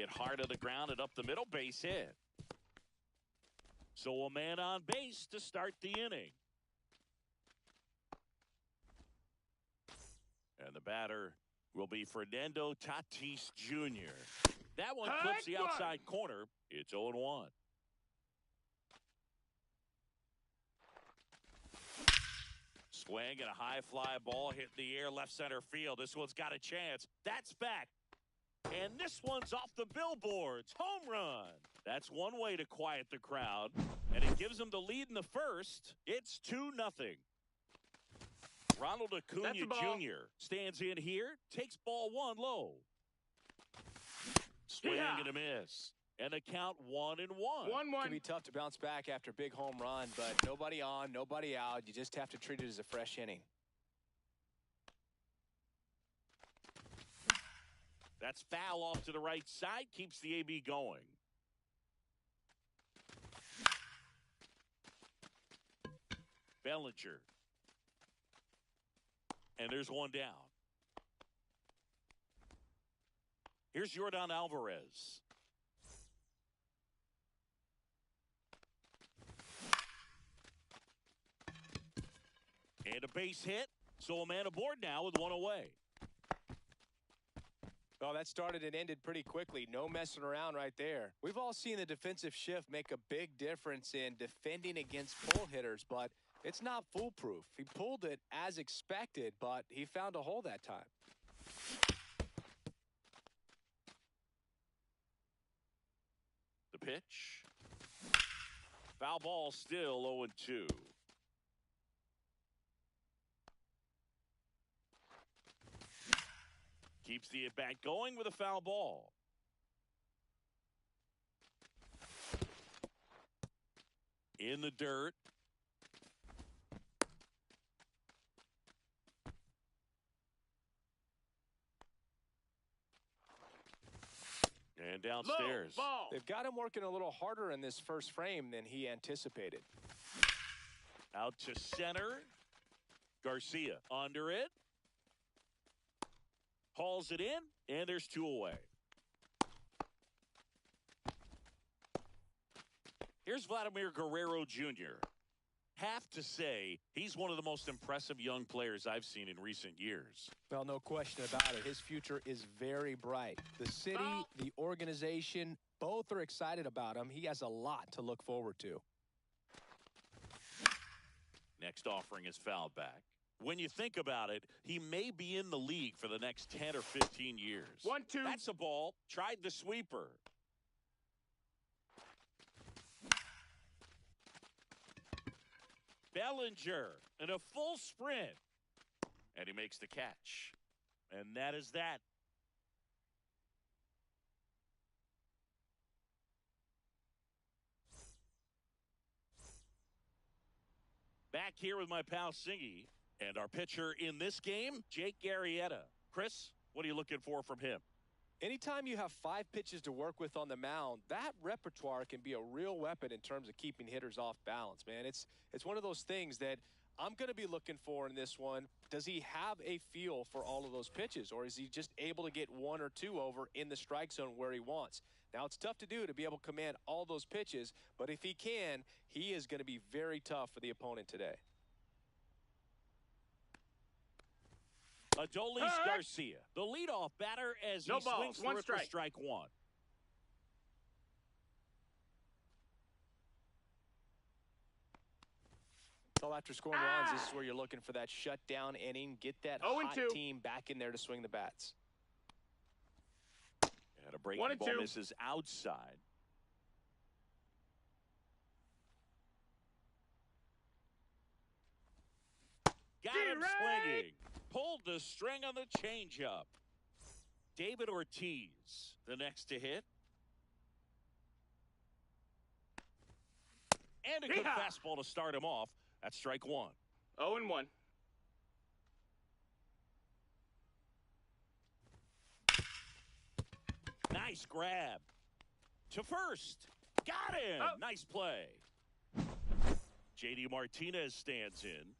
Hit hard to the ground and up the middle, base hit. So a man on base to start the inning. And the batter will be Fernando Tatis Jr. That one clips the outside corner. It's 0-1. Swing and a high fly ball hit in the air left center field. This one's got a chance. That's back. And this one's off the billboards. Home run. That's one way to quiet the crowd. And it gives them the lead in the first. It's 2-0. Ronald Acuna Jr. stands in here, takes ball one low. Swing and a miss. And the count 1-1. 1-1. Can be tough to bounce back after a big home run, but nobody on, nobody out. You just have to treat it as a fresh inning. That's foul off to the right side. Keeps the AB going. Bellinger. And there's one down. Here's Yordan Alvarez. And a base hit. So a man aboard now with one away. Well, that started and ended pretty quickly. No messing around right there. We've all seen the defensive shift make a big difference in defending against pull hitters, but it's not foolproof. He pulled it as expected, but he found a hole that time. The pitch. Foul ball, still 0-2. Keeps the at-bat going with a foul ball. In the dirt. And downstairs. They've got him working a little harder in this first frame than he anticipated. Out to center. Garcia under it. Hauls it in, and there's two away. Here's Vladimir Guerrero Jr. Have to say, he's one of the most impressive young players I've seen in recent years. Well, no question about it. His future is very bright. The city, the organization, both are excited about him. He has a lot to look forward to. Next offering is fouled back. When you think about it, he may be in the league for the next 10 or 15 years. 1-2. That's a ball. Tried the sweeper. Bellinger in a full sprint. And he makes the catch. And that is that. Back here with my pal Singy. And our pitcher in this game, Jake Arrieta. Chris, what are you looking for from him? Anytime you have 5 pitches to work with on the mound, that repertoire can be a real weapon in terms of keeping hitters off balance, man. It's one of those things that I'm going to be looking for in this one. Does he have a feel for all of those pitches, or is he just able to get 1 or 2 over in the strike zone where he wants? Now, it's tough to do to be able to command all those pitches, but if he can, he is going to be very tough for the opponent today. Adolis Garcia, the leadoff batter as he swings for strike one. Well, after scoring runs, this is where you're looking for that shutdown inning. Get that hot team back in there to swing the bats. And a breaking ball misses outside. Got him swinging. Pulled the string on the changeup. David Ortiz, the next to hit. And a good fastball to start him off. That's strike one. 0-1. Nice grab. To first. Got him. Nice play. JD Martinez stands in.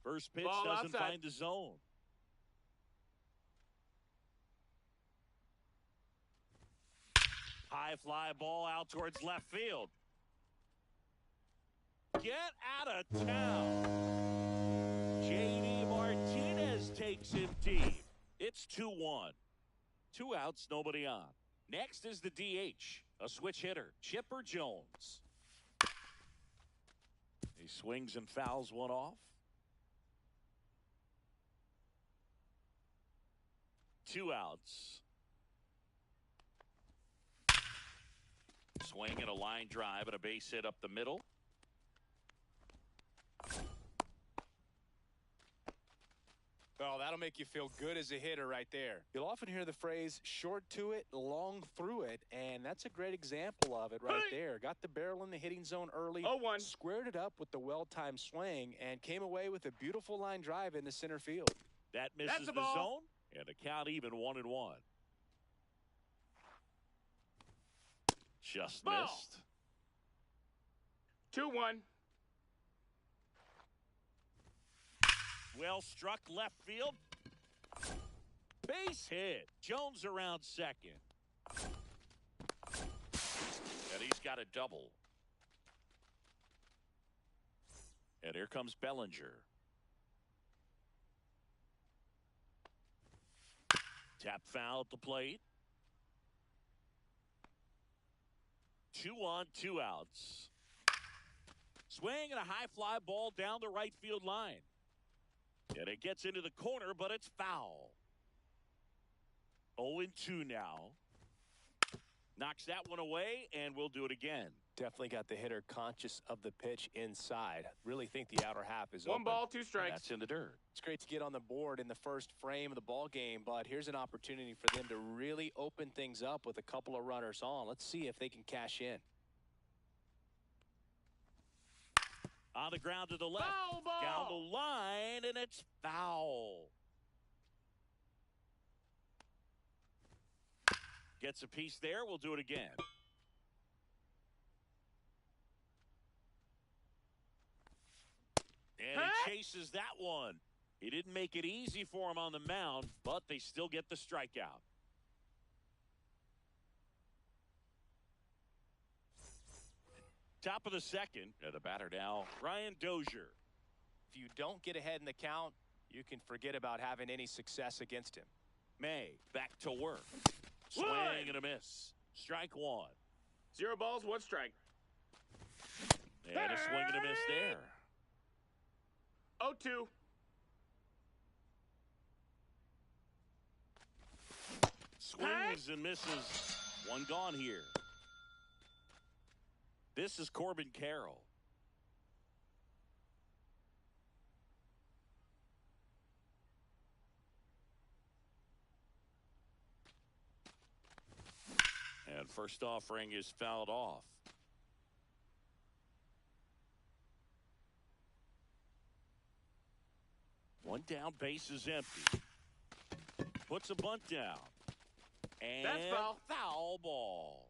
First pitch Ball doesn't outside. find the zone. High fly ball out towards left field. Get out of town. J.D. Martinez takes him deep. It's 2-1. 2 outs, nobody on. Next is the DH, a switch hitter, Chipper Jones. He swings and fouls one off. 2 outs. Swing and a line drive and a base hit up the middle. Oh, that'll make you feel good as a hitter right there. You'll often hear the phrase short to it, long through it, and that's a great example of it right there. Got the barrel in the hitting zone early, 0-1. squared it up with the well-timed swing, and came away with a beautiful line drive into center field. That misses the ball. zone, and the count even 1-1. Just Ball. missed. 2-1. Well struck left field. Base hit. Jones around second. And he's got a double. And here comes Bellinger. Tap foul at the plate. 2 on, 2 outs. Swing and a high fly ball down the right field line. And it gets into the corner, but it's foul. 0-2 now. Knocks that one away, and we'll do it again. Definitely got the hitter conscious of the pitch inside. Really think the outer half is 1 open. ball, 2 And strikes. that's in the dirt. It's great to get on the board in the first frame of the ball game, but here's an opportunity for them to really open things up with a couple of runners on. Let's see if they can cash in. On the ground to the left. Foul ball. Down the line, and it's foul. Gets a piece there. We'll do it again. And he chases that one. He didn't make it easy for him on the mound, but they still get the strikeout. Top of the second, and the batter now, Ryan Dozier. If you don't get ahead in the count, you can forget about having any success against him. May back to work. Swing and a miss. Strike 1. 0 balls, 1 strike. And a swing and a miss there. 0-2. Swings and misses. 1 gone here. This is Corbin Carroll. And first offering is fouled off. One down, base is empty. Puts a bunt down. And That's foul. Foul ball.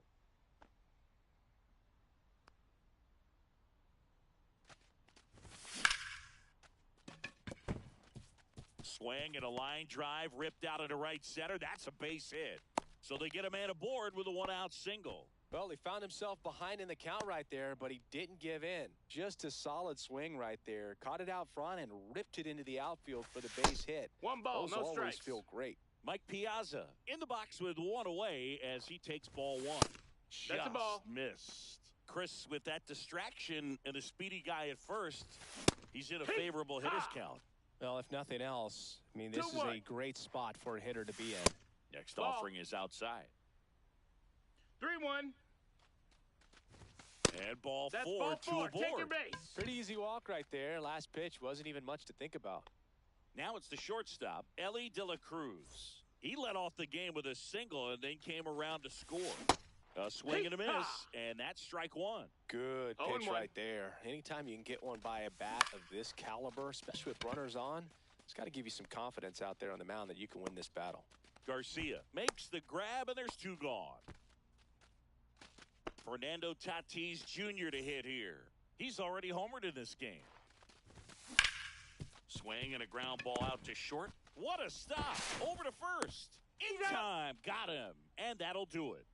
Swing and a line drive ripped out into right center. That's a base hit. So they get a man aboard with a 1-out single. Well, he found himself behind in the count right there, but he didn't give in. Just a solid swing right there. Caught it out front and ripped it into the outfield for the base hit. 1 ball, Those no always strikes. feel great. Mike Piazza in the box with 1 away as he takes ball 1. That's a ball. Missed. Chris with that distraction and a speedy guy at first. He's in a favorable hitter's count. Well, if nothing else, I mean, this is 2-1. a great spot for a hitter to be in. Next Ball. offering is outside. 3-1. And ball That's 4 ball to 4. a board. Take your base. Pretty easy walk right there. Last pitch wasn't even much to think about. Now it's the shortstop, Ellie De La Cruz. He led off the game with a single and then came around to score. A swing and a miss, and that's strike 1. Good Oh, and pitch 1. right there. Anytime you can get one by a bat of this caliber, especially with runners on, it's got to give you some confidence out there on the mound that you can win this battle. Garcia makes the grab, and there's 2 gone. Fernando Tatis Jr. to hit here. He's already homered in this game. Swing and a ground ball out to short. What a stop. Over to first. In time. Got him. And that'll do it.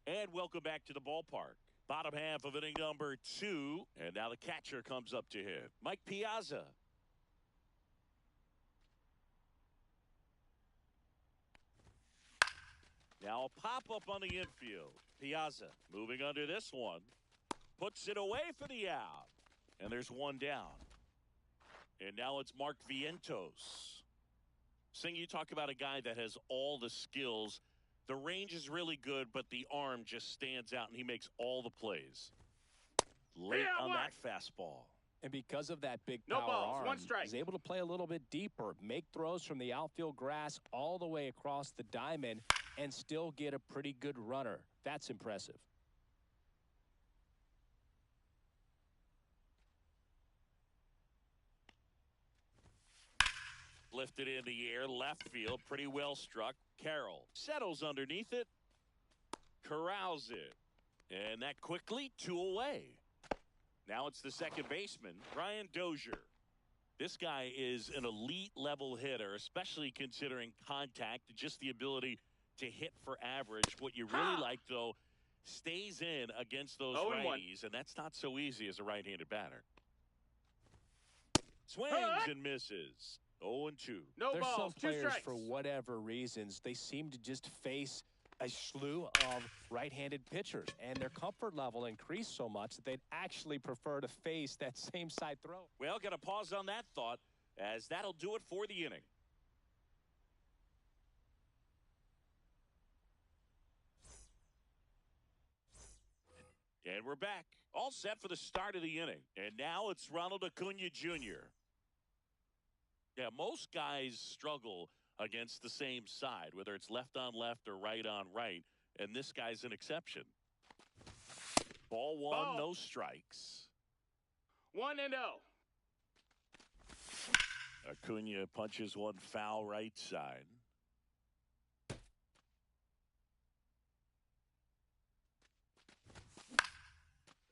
And welcome back to the ballpark. Bottom half of inning number 2. And now the catcher comes up to him. Mike Piazza. Now a pop-up on the infield. Piazza moving under this one. Puts it away for the out. And there's one down. And now it's Mark Vientos. Sing, you talk about a guy that has all the skills. The range is really good, but the arm just stands out, and he makes all the plays. Late on that fastball. And because of that big No power balls, arm, one strike. he's able to play a little bit deeper, make throws from the outfield grass all the way across the diamond, and still get a pretty good runner. That's impressive. Lifted in the air, left field, pretty well struck. Carroll settles underneath it, corrals it, and that quickly 2 away. Now it's the second baseman, Brian Dozier. This guy is an elite level hitter, especially considering contact and just the ability to hit for average. What you really like, though, stays in against those righties, and that's not so easy as a right-handed batter. Swings and misses. 0-2. No There's balls, some players, 2 strikes. for whatever reasons, they seem to just face a slew of right-handed pitchers, and their comfort level increased so much that they'd actually prefer to face that same side throw. Well, got to pause on that thought, as that'll do it for the inning. And we're back. All set for the start of the inning. And now it's Ronald Acuna Jr. Yeah, most guys struggle against the same side, whether it's left on left or right on right, and this guy's an exception. Ball 1, no strikes. 1-0. Acuna punches one foul right side.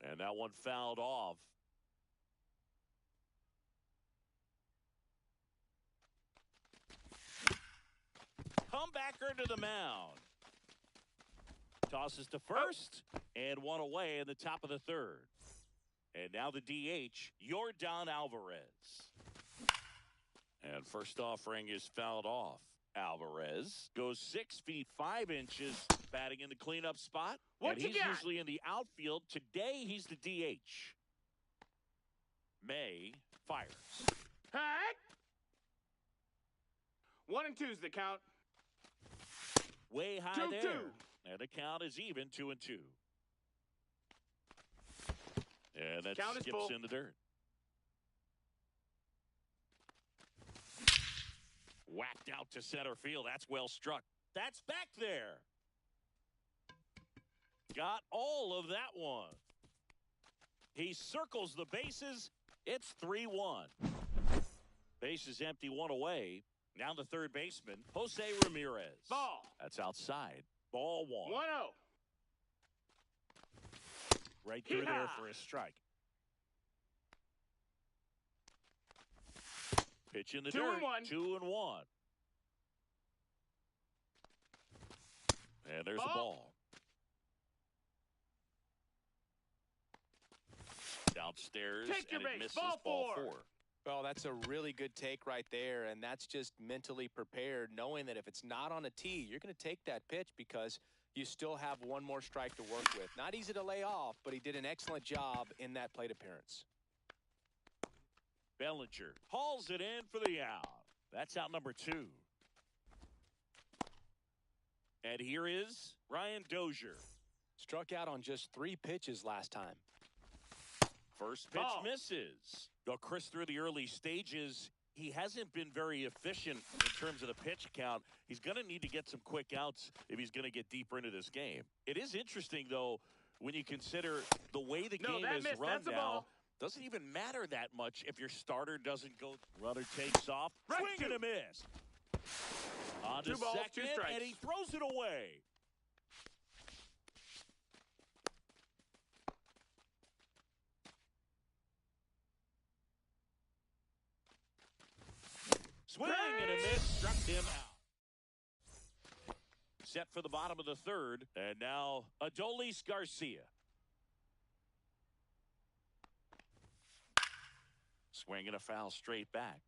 And that one fouled off. Comebacker to the mound. Tosses to first, and one away in the top of the third. And now the DH, Yordan Alvarez. And first offering is fouled off. Alvarez goes 6 feet 5 inches, batting in the cleanup spot. What and you he's got? usually in the outfield. Today, he's the DH. May fires. Hey! 1-2's the count. Way high 2-2. there. And the count is even, 2-2. And that Count is skips full. in the dirt. Whacked out to center field. That's well struck. That's back there. Got all of that one. He circles the bases. It's 3-1. Base is empty, 1 away. Now the third baseman, Jose Ramirez. Ball. That's outside. Ball 1. 1-0. Right through there for a strike. Pitch in the 2 dirt. and 1. 2-1. And there's the ball. Downstairs, Take your and it base. misses. Ball 4. 4. Well, that's a really good take right there, and that's just mentally prepared, knowing that if it's not on a tee, you're going to take that pitch because you still have one more strike to work with. Not easy to lay off, but he did an excellent job in that plate appearance. Bellinger hauls it in for the out. That's out number 2. And here is Ryan Dozier. Struck out on just 3 pitches last time. First pitch Ball. misses. Though Chris, through the early stages, he hasn't been very efficient in terms of the pitch count. He's going to need to get some quick outs if he's going to get deeper into this game. It is interesting, though, when you consider the way the game is missed. run That's a now. ball. Doesn't even matter that much if your starter doesn't go. Runner takes off. Right Swing and a miss. On to 2 balls, 2 second, strikes. and he throws it away. Swing and a miss, struck him out. Set for the bottom of the third, and now Adolis Garcia. Swing and a foul straight back.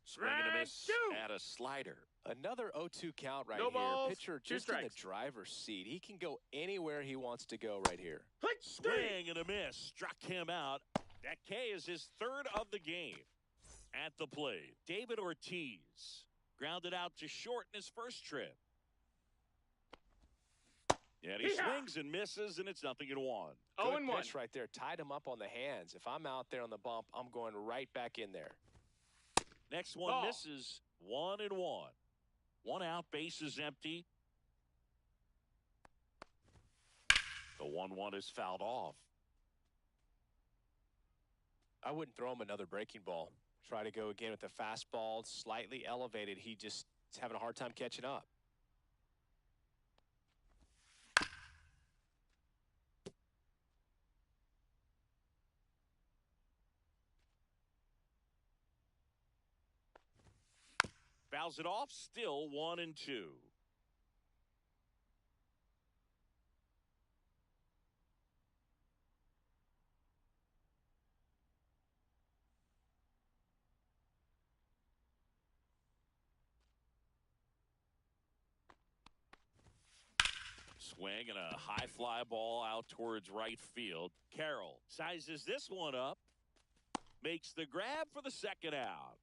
Swing and a miss at a slider. Another 0-2 count right No here. balls, Pitcher 2 just in the strikes. driver's seat. He can go anywhere he wants to go right here. Swing and a miss, struck him out. That K is his third of the game. At the plate, David Ortiz grounded out to short in his first trip. And he swings and misses, and it's 0-1. Good 0-1. pitch right there. Tied him up on the hands. If I'm out there on the bump, I'm going right back in there. Next one misses. 1-1. 1 out, base is empty. The 1-1 is fouled off. I wouldn't throw him another breaking ball. Try to go again with the fastball, slightly elevated. He just is having a hard time catching up. Fouls it off, still 1-2. Swing and a high fly ball out towards right field. Carroll sizes this one up. Makes the grab for the second out.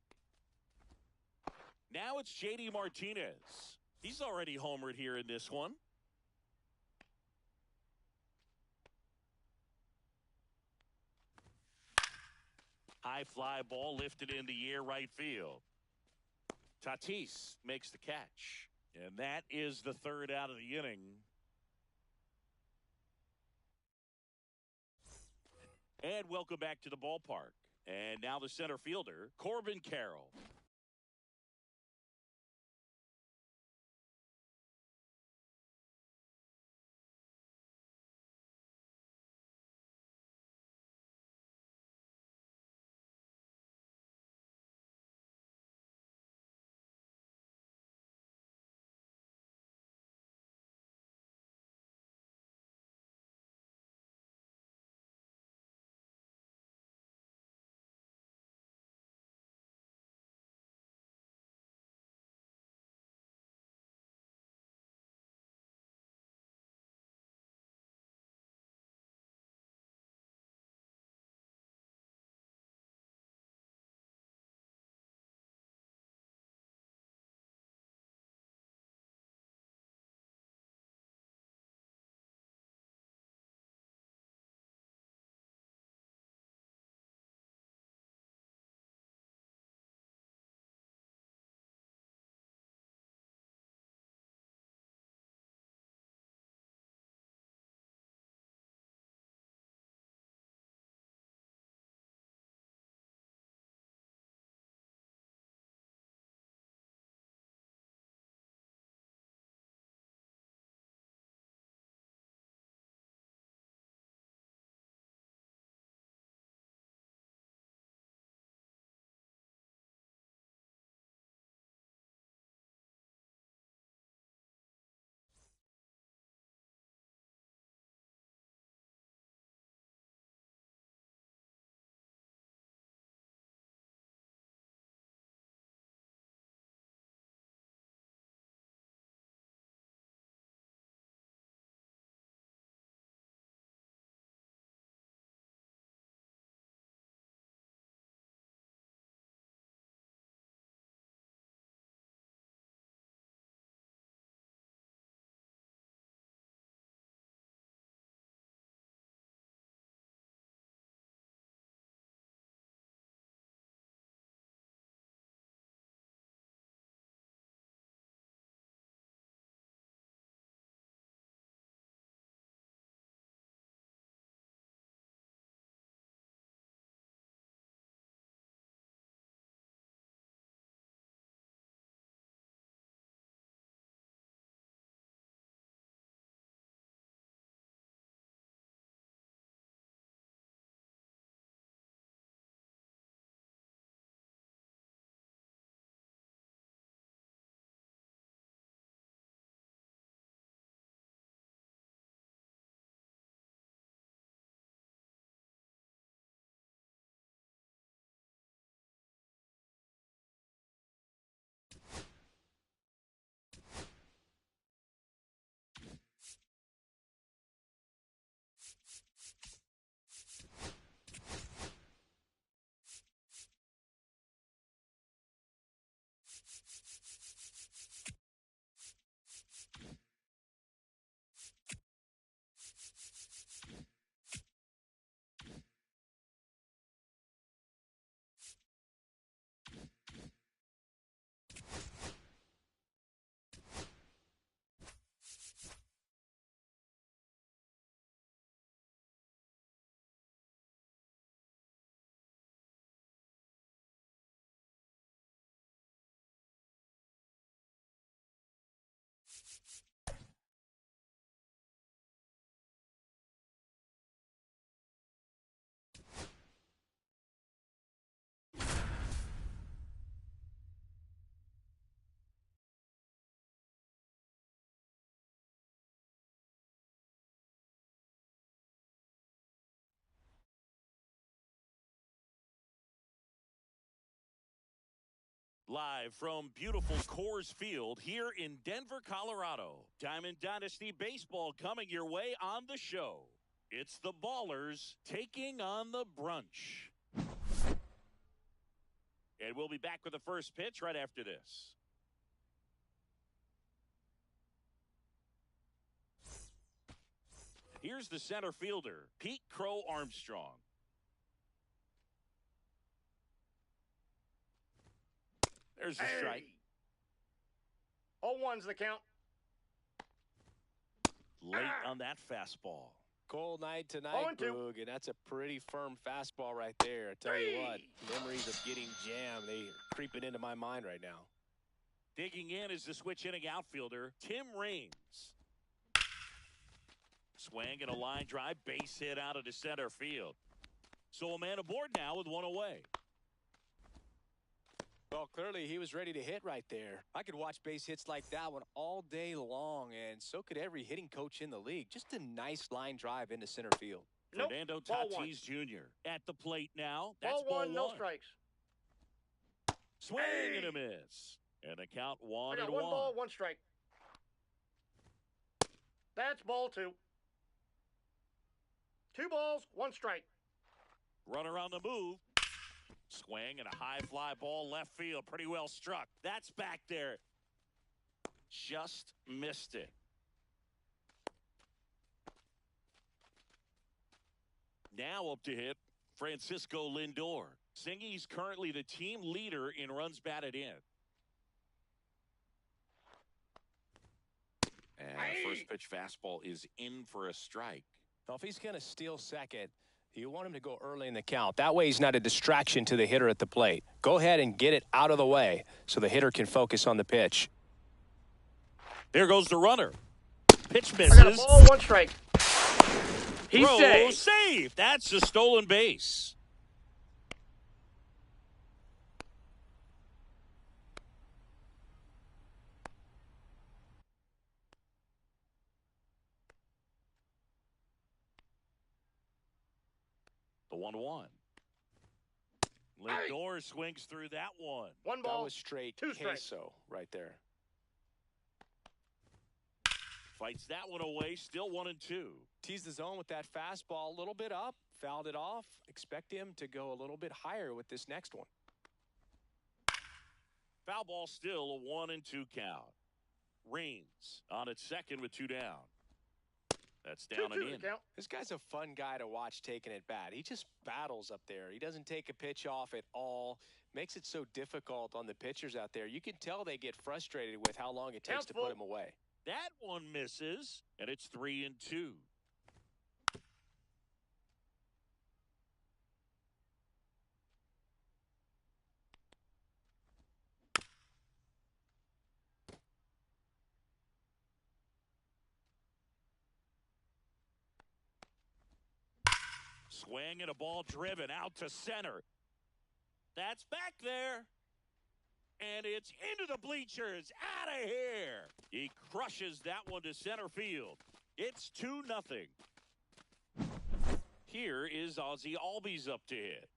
Now it's J.D. Martinez. He's already homered here in this one. High fly ball lifted in the air right field. Tatis makes the catch. And that is the third out of the inning. And welcome back to the ballpark. And now the center fielder, Corbin Carroll. Live from beautiful Coors Field here in Denver, Colorado. Diamond Dynasty Baseball coming your way on the show. It's the Ballers taking on the Brunch. And we'll be back with the first pitch right after this. Here's the center fielder, Pete Crow Armstrong. There's a strike. 0-1's the count. Late on that fastball. Cold night tonight, 0-2. Boog, and that's a pretty firm fastball right there. I tell you what, memories of getting jammed, they are creeping into my mind right now. Digging in is the switch inning outfielder, Tim Raines. Swing and a line drive, base hit out of the center field. So a man aboard now with one away. Well, clearly he was ready to hit right there. I could watch base hits like that one all day long, and so could every hitting coach in the league. Just a nice line drive into center field. Nope. Fernando Ball Tatis Jr. at the plate now. That's Ball one, no strikes. Swing and a miss. And a count I 1-1. got 1 ball, 1 strike. That's ball 2. 2 balls, 1 strike. Runner on the move. Swing and a high fly ball left field. Pretty well struck. That's back there. Just missed it. Now up to hit, Francisco Lindor. Singy's currently the team leader in runs batted in. And the first pitch fastball is in for a strike. Well, if he's going to steal second, you want him to go early in the count. That way he's not a distraction to the hitter at the plate. Go ahead and get it out of the way so the hitter can focus on the pitch. There goes the runner. Pitch I got a misses. ball, 1 strike. He's Throw safe. safe. That's a stolen base. The 1-1. Lindor swings through that one. 1 That ball, was straight 2 strikes. queso right there. Fights that one away. Still 1-2. Teased the zone with that fastball a little bit up, fouled it off. Expect him to go a little bit higher with this next one. Foul ball still a 1-2 count. Raines on at second with 2 down. That's down 2-2 and the in. count. This guy's a fun guy to watch taking it bat. He just battles up there. He doesn't take a pitch off at all. Makes it so difficult on the pitchers out there. You can tell they get frustrated with how long it takes Count's to full. put him away. That one misses, and it's 3-2. Swing and a ball driven out to center. That's back there. And it's into the bleachers. Out of here. He crushes that one to center field. It's 2-0. Here is Ozzie Albies up to hit.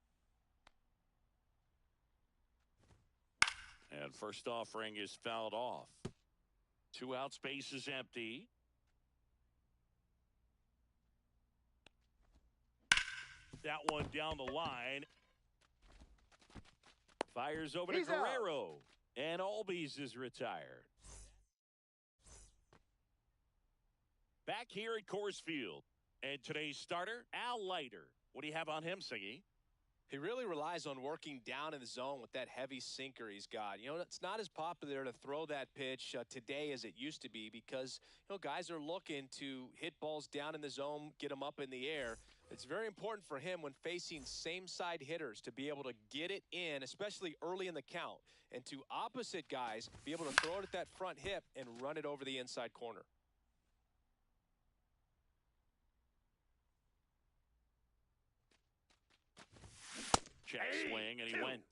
And first offering is fouled off. 2 outs, base is empty. That one down the line. Fires over to He's out. Guerrero. And Albies is retired. Back here at Coors Field. And today's starter, Al Leiter. What do you have on him, Singy? He really relies on working down in the zone with that heavy sinker he's got. You know, it's not as popular to throw that pitch today as it used to be because, you know, guys are looking to hit balls down in the zone, get them up in the air. It's very important for him when facing same-side hitters to be able to get it in, especially early in the count, and to opposite guys be able to throw it at that front hip and run it over the inside corner. Check swing, and he went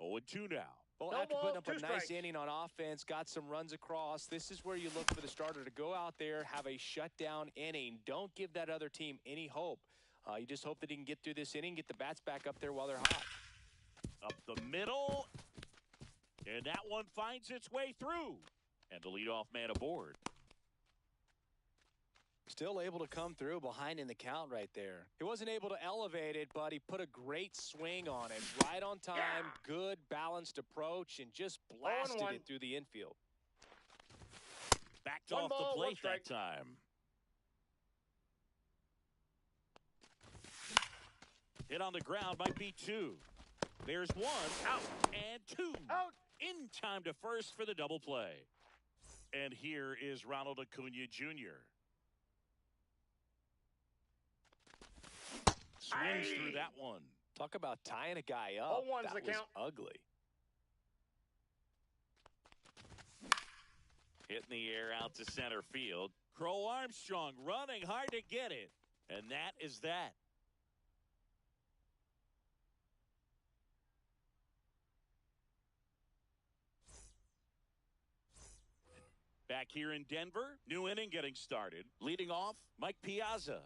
0-2 now. Well, No after balls, putting up 2 a nice strikes. inning on offense, got some runs across, this is where you look for the starter to go out there, have a shutdown inning. Don't give that other team any hope. You just hope that he can get through this inning, get the bats back up there while they're hot. Up the middle, and that one finds its way through. And the leadoff man aboard. Still able to come through behind in the count right there. He wasn't able to elevate it, but he put a great swing on it. Right on time, good balanced approach, and just blasted 0-1. it through the infield. Backed One off ball, the one plate that strike. time. Hit on the ground might be 2. There's 1 out and 2 Out. in time to first for the double play. And here is Ronald Acuna Jr. Swings through that one. Talk about tying a guy up. 0-1's That the was count. ugly. Hitting the air out to center field. Crow Armstrong running hard to get it. And that is that. Back here in Denver, new inning getting started. Leading off, Mike Piazza.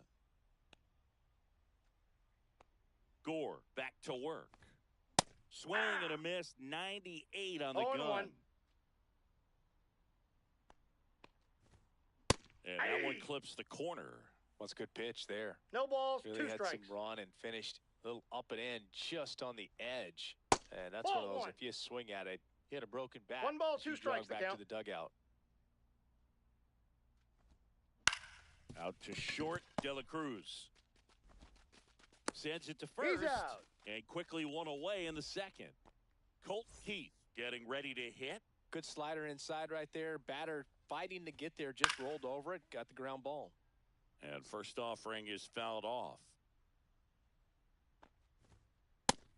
Gore back to work. Swing and a miss, 98 on the 0-1. gun. And that one clips the corner. What's a good pitch there. No balls, Really 2 had strikes. some run and finished a little up and in just on the edge. And that's one of those, 0-1. if you swing at it, you had a broken bat. 1 ball, 2 you strikes, jog the back count. to the dugout. Out to short, De La Cruz. Sends it to first. He's out. And quickly one away in the second. Colt Keith getting ready to hit. Good slider inside right there. Batter fighting to get there, just rolled over it, got the ground ball. And first offering is fouled off.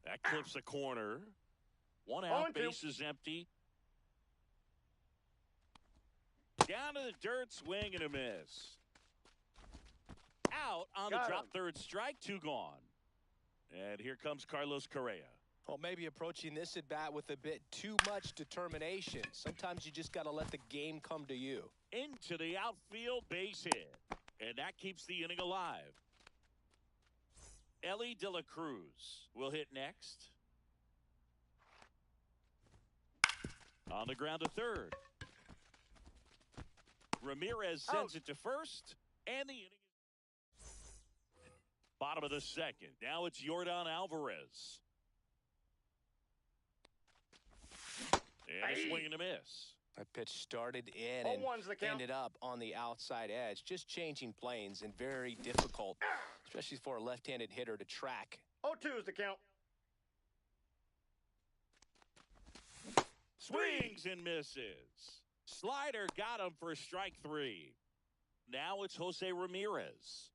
That clips the corner. One out, 0-2. base is empty. Down to the dirt, swing and a miss. Out on Got the drop, him. third strike, 2 gone. And here comes Carlos Correa. Well, maybe approaching this at bat with a bit too much determination. Sometimes you just got to let the game come to you. Into the outfield, base hit. And that keeps the inning alive. Ellie De La Cruz will hit next. On the ground to third. Ramirez sends it to first. And the inning is bottom of the second. Now it's Yordan Alvarez. And a swing and a miss. That pitch started in and 0-1's the count. ended up on the outside edge, just changing planes and very difficult, especially for a left-handed hitter to track. 0-2 is the count. Swings and misses. Slider got him for strike 3. Now it's Jose Ramirez.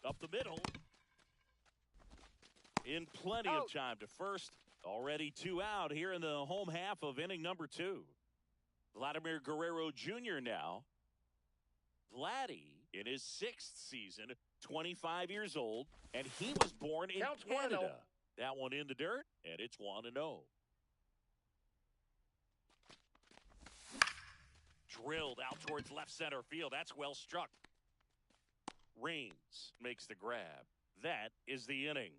Up the middle. In plenty of time to first. Already 2 out here in the home half of inning number 2. Vladimir Guerrero Jr. now. Vladdy in his 6th season, 25 years old, and he was born in Counts 1-0. Canada. That one in the dirt, and it's 1-0. Drilled out towards left center field. That's well struck. Raines makes the grab. That is the inning.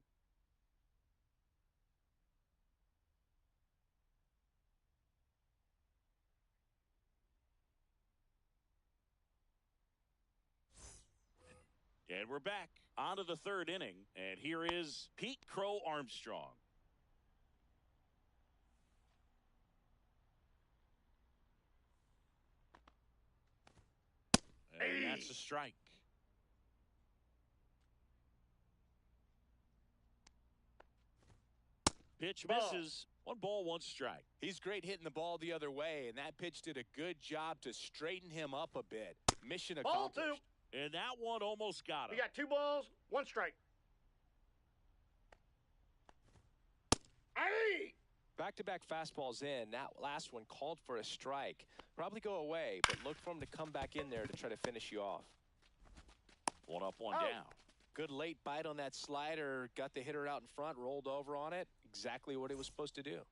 And we're back onto the 3rd inning. And here is Pete Crow Armstrong. And that's a strike. Pitch Ball. misses. 1 ball, 1 strike. He's great hitting the ball the other way, and that pitch did a good job to straighten him up a bit. Mission Ball accomplished. 2. And that one almost got We him. got 2 balls, 1 strike. Hey! Back-to-back fastballs in. That last one called for a strike. Probably go away, but look for him to come back in there to try to finish you off. One up, one Oh. down. Good late bite on that slider. Got the hitter out in front, rolled over on it. Exactly what it was supposed to do.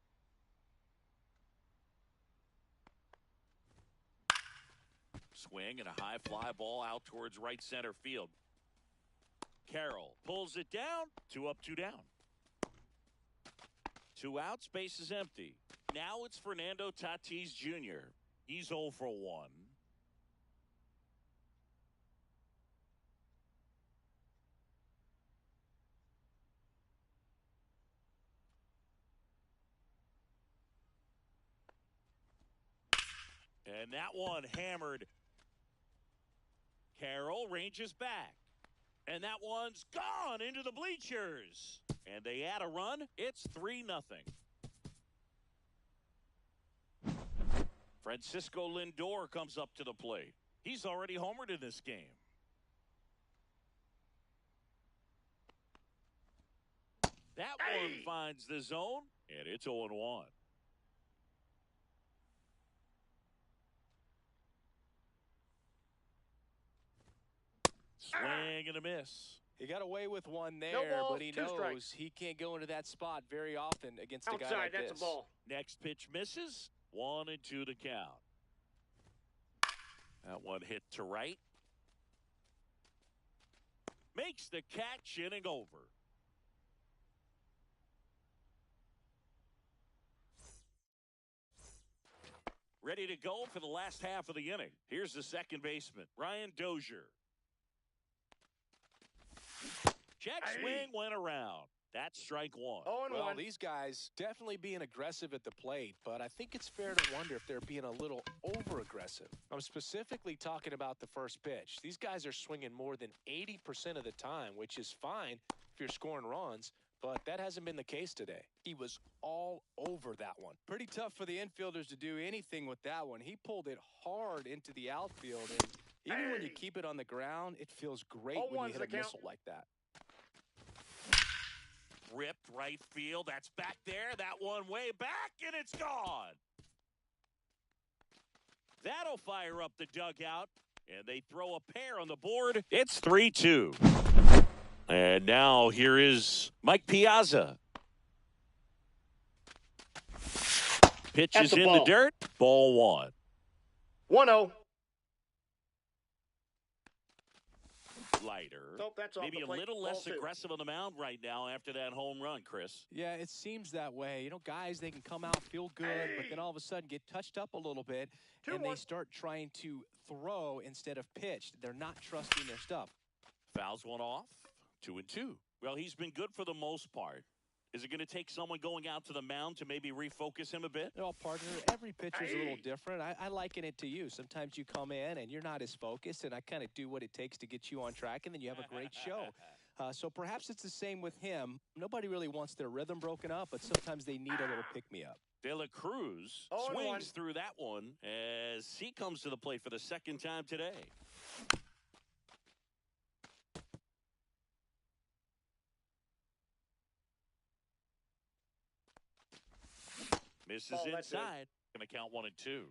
Swing and a high fly ball out towards right center field. Carroll pulls it down. 2 up, 2 down. 2 outs, base is empty. Now it's Fernando Tatis Jr. He's 0 for 1. And that one hammered. Carroll ranges back. And that one's gone into the bleachers. And they add a run. It's 3-0. Francisco Lindor comes up to the plate. He's already homered in this game. That one finds the zone, and it's 0-1. Swing and a miss. He got away with one there, No balls, but he 2 knows strikes. he can't go into that spot very often against a guy Outside, like that's this. a ball. Next pitch misses. 1-2 the count. That one hit to right. Makes the catch, inning over. Ready to go for the last half of the inning. Here's the second baseman, Ryan Dozier. Check swing went around. That's strike 1. 0-1. Well, these guys definitely being aggressive at the plate, but I think it's fair to wonder if they're being a little over-aggressive. I'm specifically talking about the first pitch. These guys are swinging more than 80% of the time, which is fine if you're scoring runs, but that hasn't been the case today. He was all over that one. Pretty tough for the infielders to do anything with that one. He pulled it hard into the outfield, and even when you keep it on the ground, it feels great when 0-1 you to hit the a count. missile like that. Ripped right field. That's back there. That one way back, and it's gone. That'll fire up the dugout, and they throw a pair on the board. It's 3-2. And now here is Mike Piazza. Pitch That's is a in ball. the dirt. Ball 1. 1-0. Lighter. Nope, that's off Maybe the a plate. little Ball less 2. aggressive on the mound right now after that home run, Chris. Yeah, it seems that way. You know, guys, they can come out, feel good, but then all of a sudden get touched up a little bit, and they 2-1. start trying to throw instead of pitch. They're not trusting their stuff. Fouls one off. 2-2. Well, he's been good for the most part. Is it going to take someone going out to the mound to maybe refocus him a bit? Well, partner, every pitcher's a little different. I liken it to you. Sometimes you come in and you're not as focused, and I kind of do what it takes to get you on track, and then you have a great show. So perhaps it's the same with him. Nobody really wants their rhythm broken up, but sometimes they need a little pick-me-up. De La Cruz 0-1. swings through that one as he comes to the plate for the second time today. Misses Ball, that's it. inside. Going to count 1-2.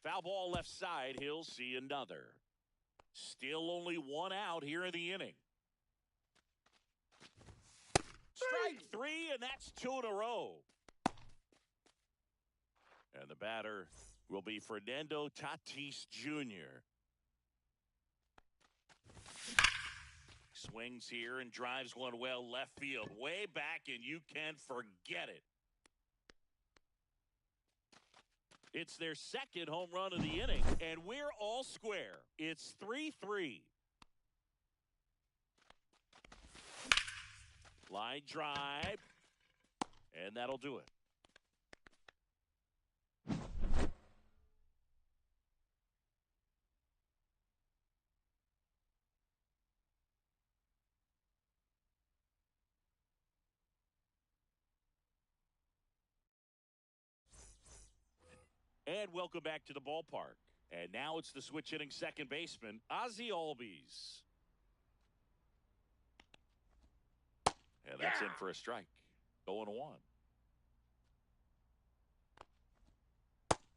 Foul ball left side. He'll see another. Still only 1 out here in the inning. Strike 3, and that's 2 in a row. And the batter will be Fernando Tatis Jr. Swings here and drives one well left field. Way back, and you can forget it. It's their second home run of the inning, and we're all square. It's 3-3. Line drive, and that'll do it. And welcome back to the ballpark. And now it's the switch hitting second baseman, Ozzie Albies. And that's in for a strike. 0-1.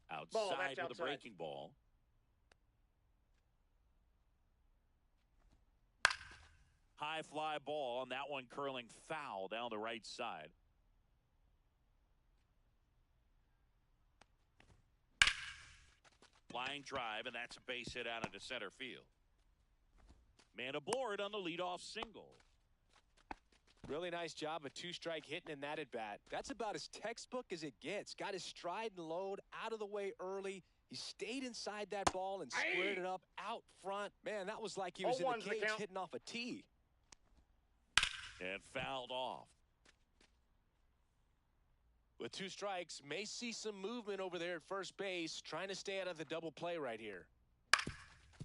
Outside with a breaking ball. High fly ball on that one, curling foul down the right side. Line drive, and that's a base hit out into center field. Man aboard on the leadoff single. Really nice job of two-strike hitting in that at-bat. That's about as textbook as it gets. Got his stride and load out of the way early. He stayed inside that ball and squared it up out front. Man, that was like he was in the cage hitting off a tee. And fouled off. With two strikes, may see some movement over there at first base, trying to stay out of the double play right here.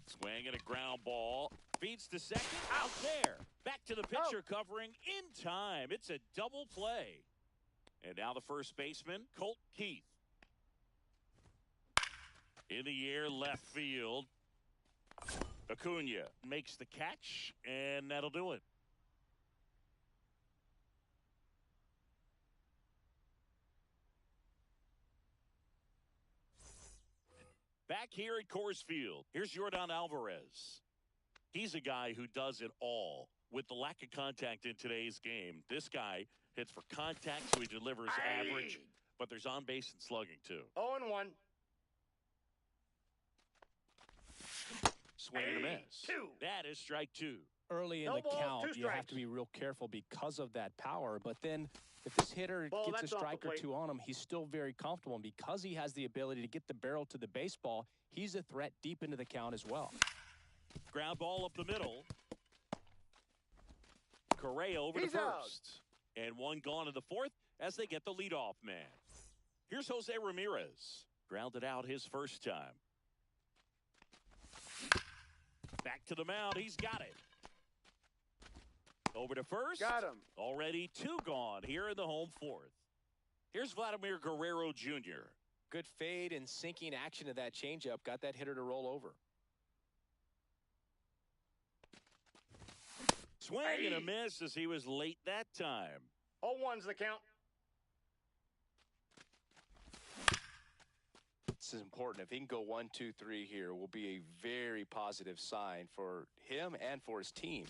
Swing and a ground ball. Feeds to second. Out there. Back to the pitcher covering in time. It's a double play. And now the first baseman, Colt Keith. In the air, left field. Acuna makes the catch, and that'll do it. Back here at Coors Field, here's Yordan Alvarez. He's a guy who does it all. With the lack of contact in today's game, this guy hits for contact, so he delivers average, but there's on-base and slugging, too. 0-1. Swing and a miss. That is strike two. Early in the count, you have to be real careful because of that power, but then if this hitter gets a strike or two on him, he's still very comfortable, and because he has the ability to get the barrel to the baseball, he's a threat deep into the count as well. Ground ball up the middle. Correa over to first. And one gone in the fourth as they get the leadoff man. Here's Jose Ramirez. Grounded out his first time. Back to the mound. He's got it. Over to first. Got him. Already two gone here in the home fourth. Here's Vladimir Guerrero Jr. Good fade and sinking action of that changeup. Got that hitter to roll over. Swing and a miss as he was late that time. 0-1's the count. This is important. If he can go 1, 2, 3 here, will be a very positive sign for him and for his team.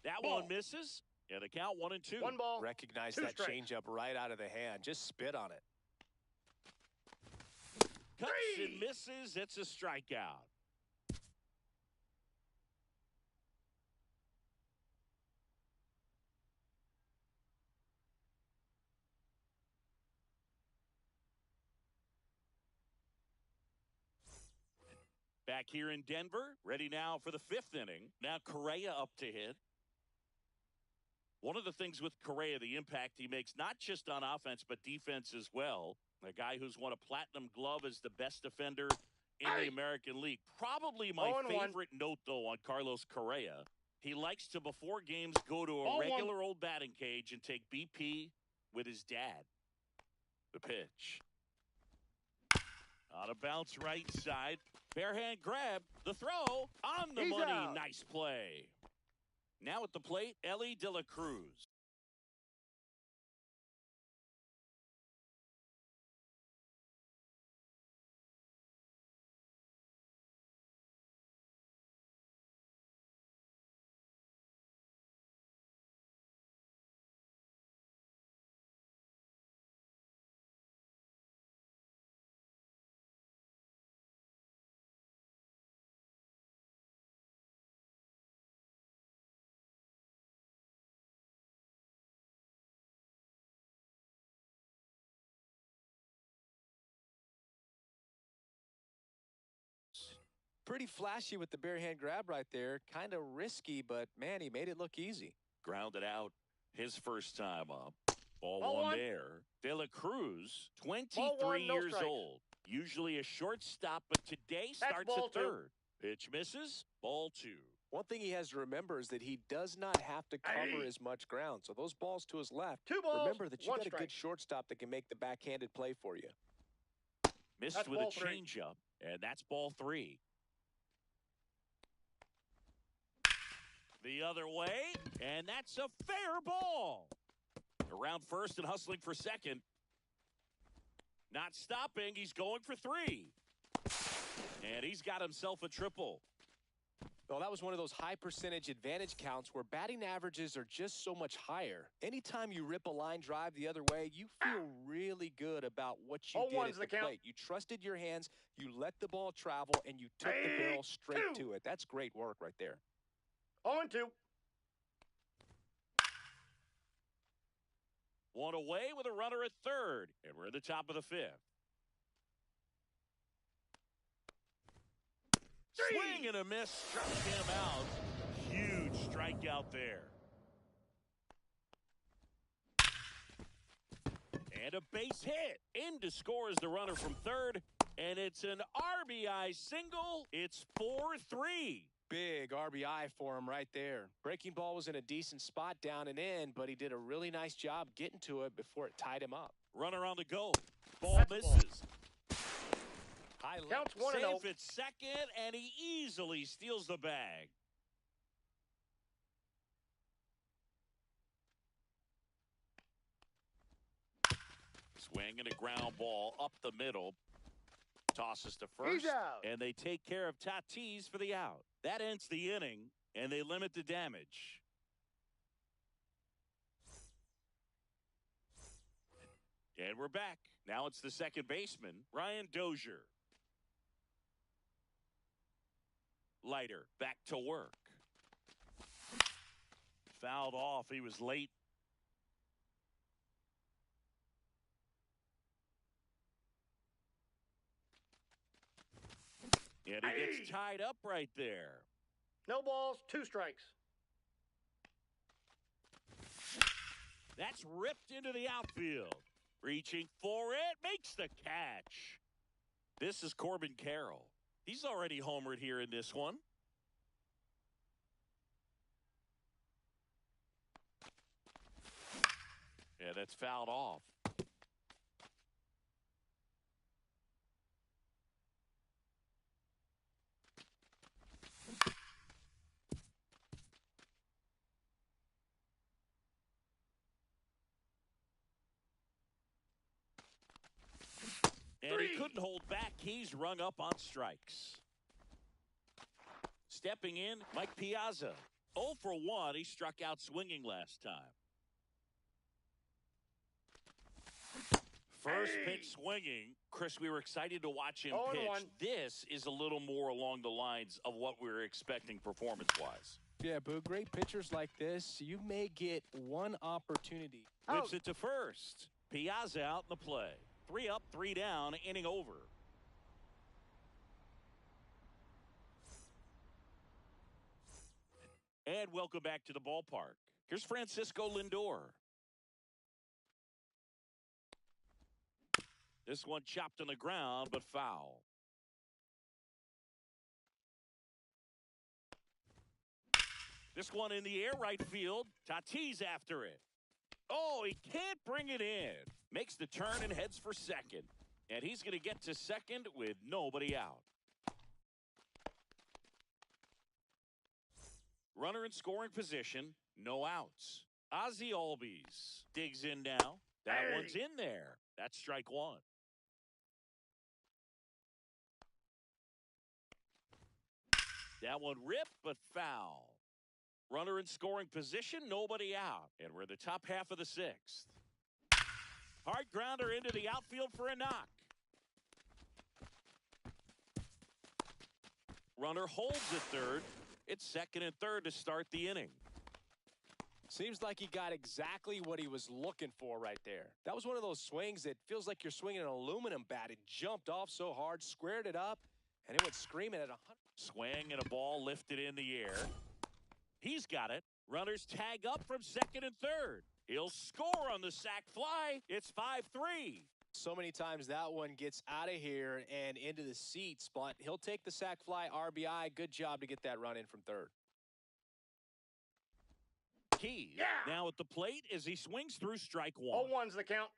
That one misses, and the count 1-2. 1 ball. Recognize that changeup right out of the hand. Just spit on it. Cuts and misses. It's a strikeout. Back here in Denver, ready now for the fifth inning. Now Correa up to hit. One of the things with Correa, the impact he makes, not just on offense, but defense as well. A guy who's won a platinum glove as the best defender in the American League. Probably my favorite note, though, on Carlos Correa. He likes to, before games, go to a regular old batting cage and take BP with his dad. The pitch. On a bounce right side. Bare hand grab. The throw. On the money. Out. Nice play. Now at the plate, Elly De La Cruz. Pretty flashy with the bare hand grab right there. Kind of risky, but, man, he made it look easy. Grounded out his first time up. Ball one there. De La Cruz, 23 years old. Usually a shortstop, but today starts at third. Pitch misses. Ball two. One thing he has to remember is that he does not have to cover as much ground. So those balls to his left, 2 balls, remember that you got a strike. good shortstop that can make the backhanded play for you. Missed That's with a ball three. changeup, and that's ball 3. The other way, and that's a fair ball. Around first and hustling for second. Not stopping, he's going for 3. And he's got himself a triple. Well, that was one of those high percentage advantage counts where batting averages are just so much higher. Anytime you rip a line drive the other way, you feel really good about what you did at the plate. You trusted your hands, you let the ball travel, and you took the barrel straight to it. That's great work right there. 0-2. 1 away with a runner at third, and we're at the top of the 5th. Swing and a miss, struck him out. Huge strikeout there. And a base hit. In to score is the runner from third, and it's an RBI single. It's 4-3. Big RBI for him right there. Breaking ball was in a decent spot down and in, but he did a really nice job getting to it before it tied him up. Runner on the go. Ball misses. Counts 1-0. Safe at second, and he easily steals the bag. Swing and a ground ball up the middle. Tosses to first, and they take care of Tatis for the out. That ends the inning, and they limit the damage. And we're back. Now it's the second baseman, Ryan Dozier. Leiter back to work. Fouled off. He was late. And he gets tied up right there. No balls, 2 strikes. That's ripped into the outfield. Reaching for it, makes the catch. This is Corbin Carroll. He's already homered here in this one. Yeah, that's fouled off. And he couldn't hold back. He's rung up on strikes. Stepping in, Mike Piazza. 0 for 1. He struck out swinging last time. First pitch swinging. Chris, we were excited to watch him pitch. This is a little more along the lines of what we were expecting performance-wise. Yeah, Boo, great pitchers like this, you may get one opportunity. Whips it to first. Piazza out in the play. 3 up, 3 down, inning over. And welcome back to the ballpark. Here's Francisco Lindor. This one chopped on the ground, but foul. This one in the air right field. Tatis after it. Oh, he can't bring it in. Makes the turn and heads for second. And he's going to get to second with nobody out. Runner in scoring position, no outs. Ozzie Albies digs in now. That one's in there. That's strike 1. That one ripped, but foul. Runner in scoring position, nobody out. And we're in the top half of the 6th. Hard grounder into the outfield for a knock. Runner holds at third. It's second and third to start the inning. Seems like he got exactly what he was looking for right there. That was one of those swings that feels like you're swinging an aluminum bat. It jumped off so hard, squared it up, and it went screaming at 100. Swing and a ball lifted in the air. He's got it. Runners tag up from second and third. He'll score on the sac fly. It's 5-3. So many times that one gets out of here and into the seats, but he'll take the sac fly RBI. Good job to get that run in from third. Key now at the plate as he swings through strike 1. 0-1's the count.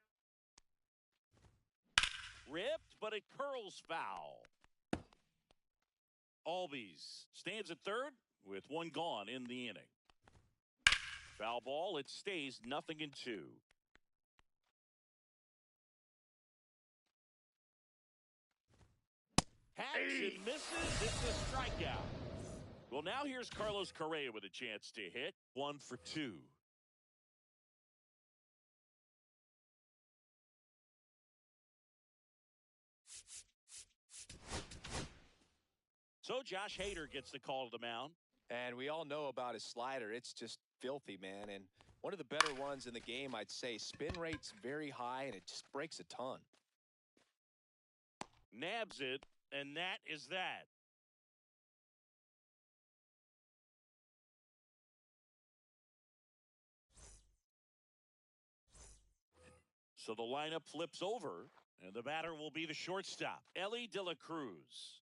Ripped, but it curls foul. Albies stands at third with one gone in the inning. Foul ball, it stays 0-2. Hacks and misses. It's a strikeout. Well, now here's Carlos Correa with a chance to hit. 1 for 2. So Josh Hader gets the call to the mound. And we all know about his slider. It's just filthy, man. And one of the better ones in the game, I'd say. Spin rate's very high, and it just breaks a ton. Nabs it, and that is that. So the lineup flips over, and the batter will be the shortstop, Elly De La Cruz.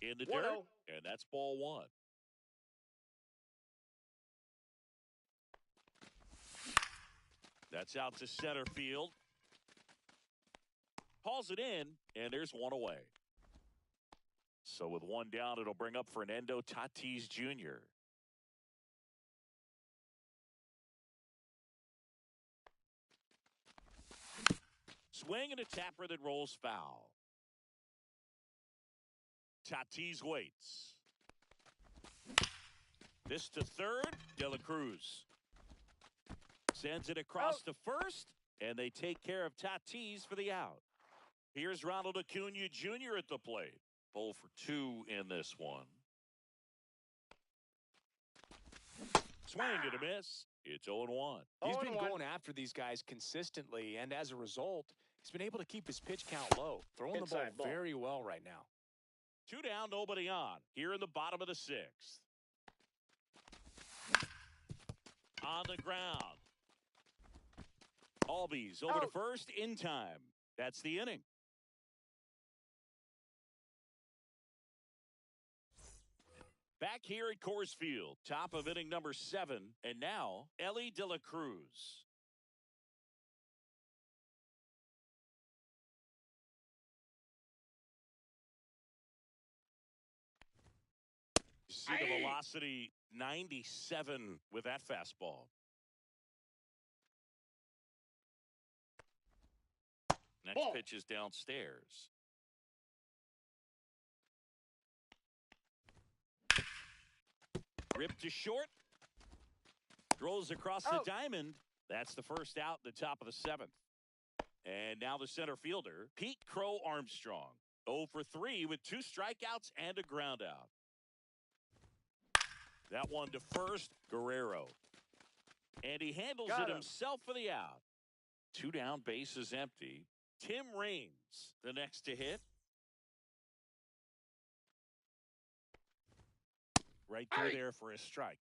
In the dirt, and that's ball 1. That's out to center field. Calls it in, and there's one away. So with one down, it'll bring up Fernando Tatis Jr. Swing and a tapper that rolls foul. Tatis waits. This to third. De La Cruz sends it across to first, and they take care of Tatis for the out. Here's Ronald Acuna Jr. at the plate. 0 for 2 in this one. Swing and a miss. It's 0-1. He's been going after these guys consistently, and as a result, he's been able to keep his pitch count low. Throwing the ball very well right now. 2 down, nobody on. Here in the bottom of the 6th. On the ground. Albies over to first in time. That's the inning. Back here at Coors Field, top of inning number 7, and now Elly De La Cruz. See the velocity, 97 with that fastball. Next pitch is downstairs. Ripped to short. Throws across the diamond. That's the first out, the top of the 7th. And now the center fielder, Pete Crow Armstrong. 0 for 3 with 2 strikeouts and a ground out. That one to first, Guerrero. And he handles it himself for the out. 2 down, bases empty. Tim Raines, the next to hit. Right through there for a strike.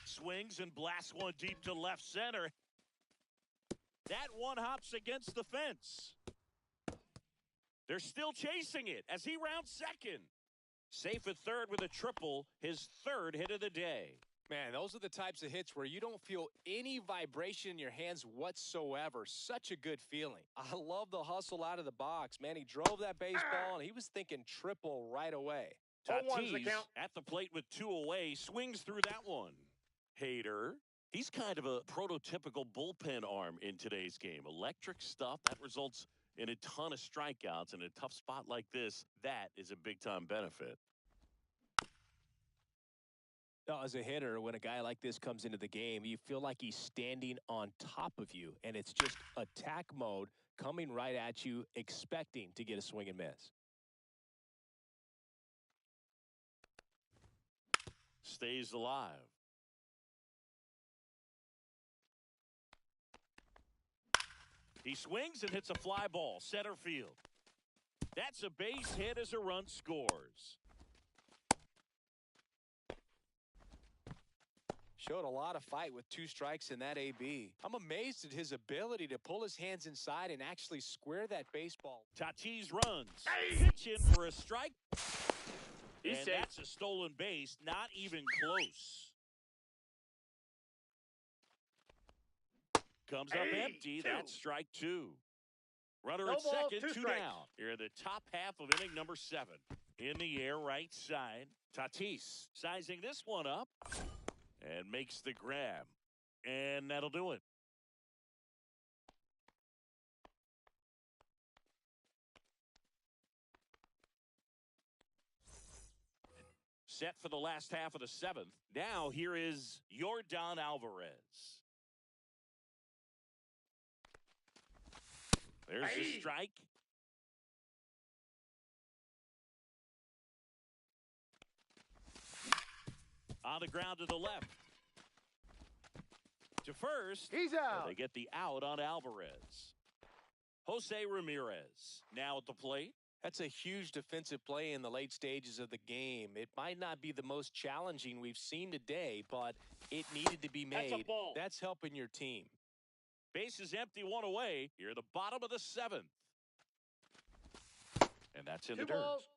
Swings and blasts one deep to left center. That one hops against the fence. They're still chasing it as he rounds second. Safe at third with a triple, his 3rd hit of the day. Man, those are the types of hits where you don't feel any vibration in your hands whatsoever. Such a good feeling. I love the hustle out of the box. Man, he drove that baseball, and he was thinking triple right away. Tatis at the plate with 2 away, swings through that one. Hader, he's kind of a prototypical bullpen arm in today's game. Electric stuff that results in a ton of strikeouts. In a tough spot like this, that is a big-time benefit. As a hitter, when a guy like this comes into the game, you feel like he's standing on top of you, and it's just attack mode coming right at you, expecting to get a swing and miss. Stays alive. He swings and hits a fly ball, center field. That's a base hit as a run scores. Showed a lot of fight with 2 strikes in that AB. I'm amazed at his ability to pull his hands inside and actually square that baseball. Tatis runs. Pitch in for a strike. And that's a stolen base, not even close. Comes up empty. That's strike two. Runner at second, two down. Here in the top half of inning number 7. In the air, right side. Tatis sizing this one up and makes the grab. And that'll do it. Set for the last half of the 7th. Now here is Yordan Alvarez. There's the strike. On the ground to the left. To first. He's out. They get the out on Alvarez. Jose Ramirez now at the plate. That's a huge defensive play in the late stages of the game. It might not be the most challenging we've seen today, but it needed to be made. That's a ball. That's helping your team. Base is empty, one away. Here at the bottom of the 7th. And that's in the dirt.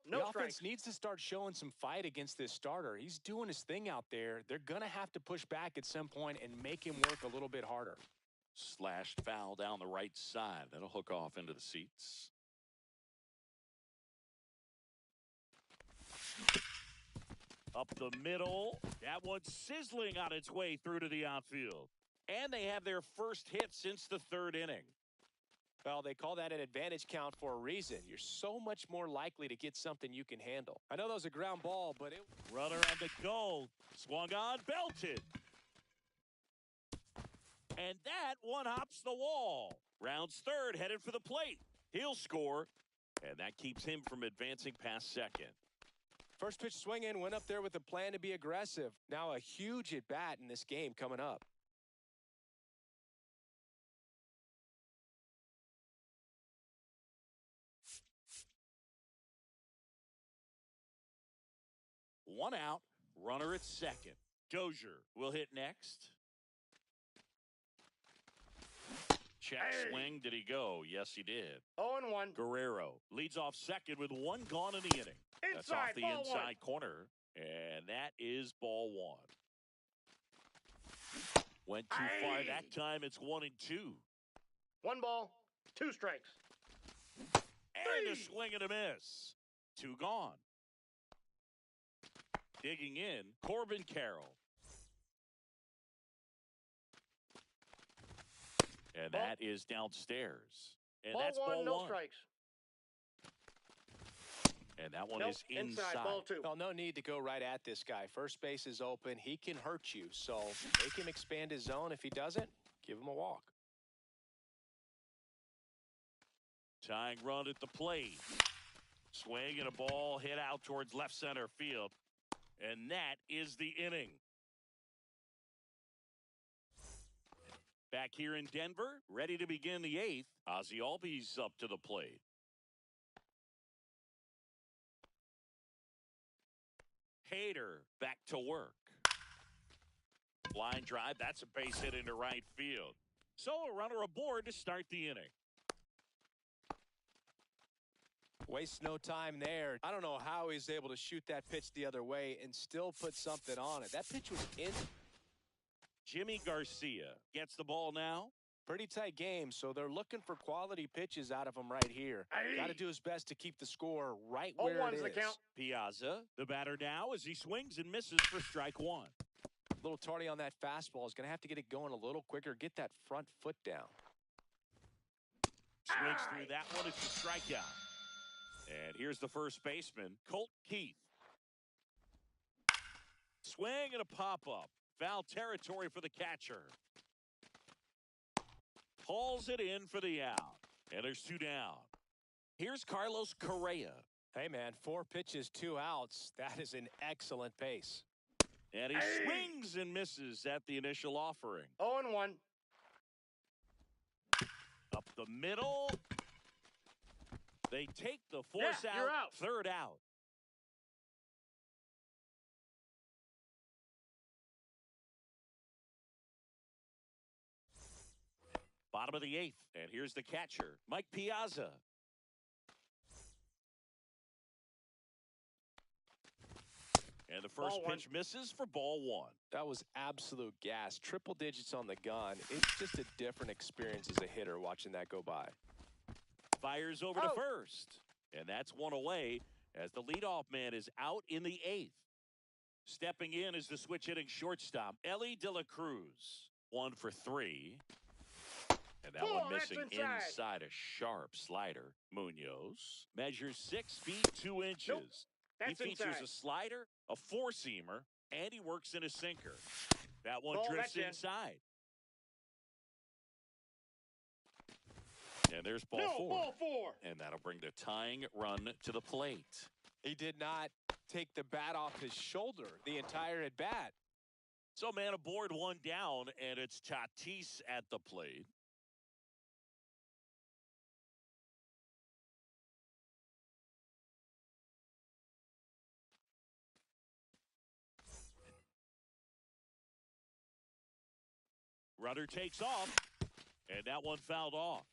No the offense needs to start showing some fight against this starter. He's doing his thing out there. They're going to have to push back at some point and make him work a little bit harder. Slashed foul down the right side. That'll hook off into the seats. Up the middle. That one's sizzling on its way through to the outfield. And they have their first hit since the 3rd inning. Well, they call that an advantage count for a reason. You're so much more likely to get something you can handle. I know that was a ground ball, but it... Runner on the goal. Swung on, belted. And that one hops the wall. Rounds 3rd, headed for the plate. He'll score, and that keeps him from advancing past second. First pitch swing in, went up there with a plan to be aggressive. Now a huge at-bat in this game coming up. One out, runner at second. Dozier will hit next. Check swing. Did he go? Yes, he did. 0-1. Guerrero leads off second with one gone in the inning. That's off the inside corner, and that is ball 1. Went too far that time. It's 1-2. 1 ball, 2 strikes. And a swing and a miss. 2 gone. Digging in, Corbin Carroll. And that is downstairs. And ball that's 1, ball no 1. strikes. And that one is inside. Ball 2. Well, no need to go right at this guy. First base is open. He can hurt you. So make him expand his zone. If he doesn't, give him a walk. Tying run at the plate. Swing and a ball hit out towards left center field. And that is the inning. Back here in Denver, ready to begin the 8th. Ozzie Albies up to the plate. Hader back to work. Line drive, that's a base hit into right field. So a runner aboard to start the inning. Waste no time there. I don't know how he's able to shoot that pitch the other way and still put something on it. That pitch was in. Jimmy Garcia gets the ball now. Pretty tight game, so they're looking for quality pitches out of him right here. Got to do his best to keep the score right where it is. The count. Piazza, the batter now as he swings and misses for strike 1. A little tardy on that fastball. Is going to have to get it going a little quicker. Get that front foot down. Swings through that one. It's a strikeout. And here's the first baseman, Colt Keith. Swing and a pop-up. Foul territory for the catcher. Hauls it in for the out. And there's 2 down. Here's Carlos Correa. Hey, man, 4 pitches, 2 outs. That is an excellent pace. And he swings and misses at the initial offering. 0-1. Up the middle. They take the force out. 3rd out. Bottom of the 8th. And here's the catcher, Mike Piazza. And the first pitch misses for ball one. That was absolute gas. Triple digits on the gun. It's just a different experience as a hitter watching that go by. Fires over to first. And that's one away as the leadoff man is out in the 8th. Stepping in is the switch hitting shortstop, Elly De La Cruz. 1 for 3. And that one missing inside a sharp slider. Munoz measures 6 feet 2 inches. Nope. He features a slider, a four-seamer, and he works in a sinker. That one drifts inside. And there's ball four. And that'll bring the tying run to the plate. He did not take the bat off his shoulder the entire at bat. So man aboard, one down, and it's Tatis at the plate. Runner takes off, and that one fouled off.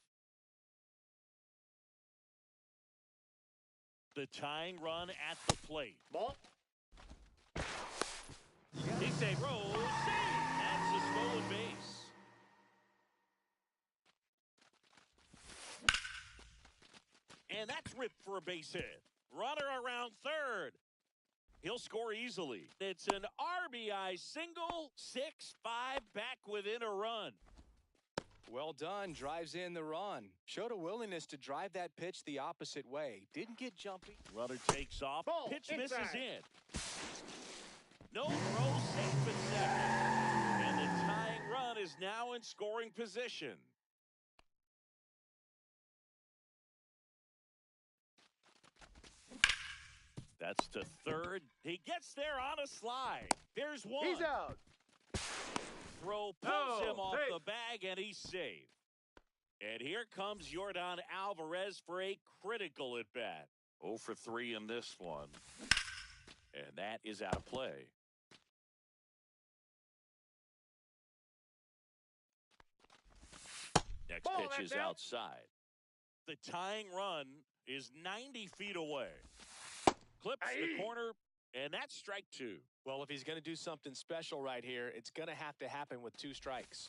The tying run at the plate. Ball. He say roll, save. That's a stolen base. And that's ripped for a base hit. Runner around third. He'll score easily. It's an RBI single, 6-5 back within a run. Well done, drives in the run. Showed a willingness to drive that pitch the opposite way. Didn't get jumpy. Runner takes off. Ball, pitch inside. misses in. No throw, safe at second. And the tying run is now in scoring position. That's to third. He gets there on a slide. There's one. He's out. Throw pulls him off the bag, and he's safe. And here comes Yordan Alvarez for a critical at-bat. 0 for 3 in this one. And that is out of play. Next pitch is outside. The tying run is 90 feet away. Clips the corner, and that's strike 2. Well, if he's going to do something special right here, it's going to have to happen with 2 strikes.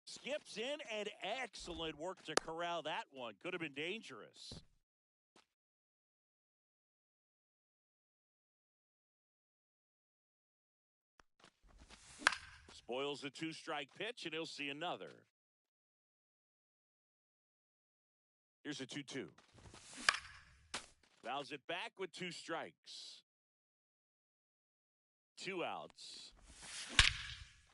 Skips in, and excellent work to corral that one. Could have been dangerous. Spoils the 2-strike pitch, and he'll see another. Here's a 2-2. Fouls it back with 2 strikes. 2 outs.